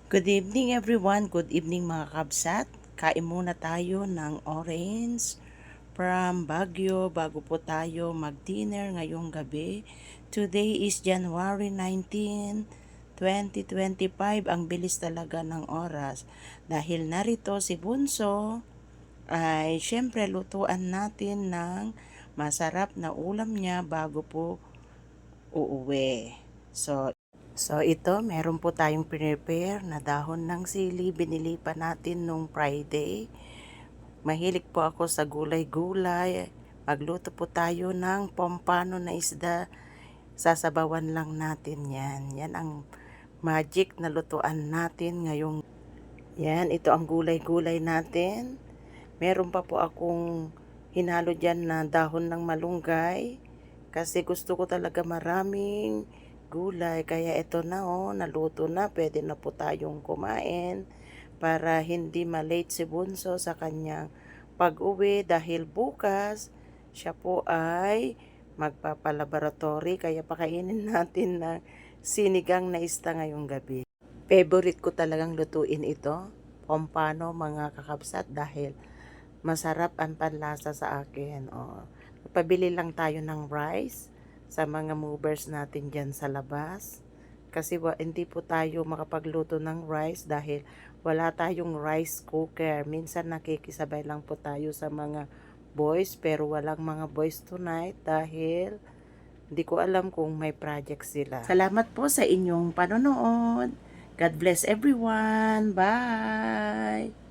Good evening everyone, good evening mga kabsat. Kain muna tayo ng orange from Baguio bago po tayo mag-dinner ngayong gabi. Today is January 19, 2025. Ang bilis talaga ng oras. Dahil narito si Bunso, ay syempre lutuan natin ng masarap na ulam niya bago po uuwi. So ito, meron po tayong prepare na dahon ng sili. Binili pa natin nung Friday. Mahilig po ako sa gulay-gulay. Magluto po tayo ng pompano na isda. Sasabawan lang natin yan. Yan ang magic na lutuan natin ngayong. Yan, ito ang gulay-gulay natin. Meron pa po akong hinalo dyan na dahon ng malunggay. Kasi gusto ko talaga maraming gulay. Kaya ito na naluto na. Pwede na po tayong kumain para hindi malate si Bunso sa kanyang pag-uwi dahil bukas siya po ay magpapalaboratory. Kaya pakainin natin na sinigang na isda ngayong gabi. Favorite ko talagang lutuin ito, pompano mga kakabsat, dahil masarap ang panlasa sa akin. Pabili lang tayo ng rice sa mga movers natin dyan sa labas. Kasi hindi po tayo makapagluto ng rice dahil wala tayong rice cooker. Minsan nakikisabay lang po tayo sa mga boys, pero walang mga boys tonight dahil hindi ko alam kung may project sila. Salamat po sa inyong panonood. God bless everyone. Bye!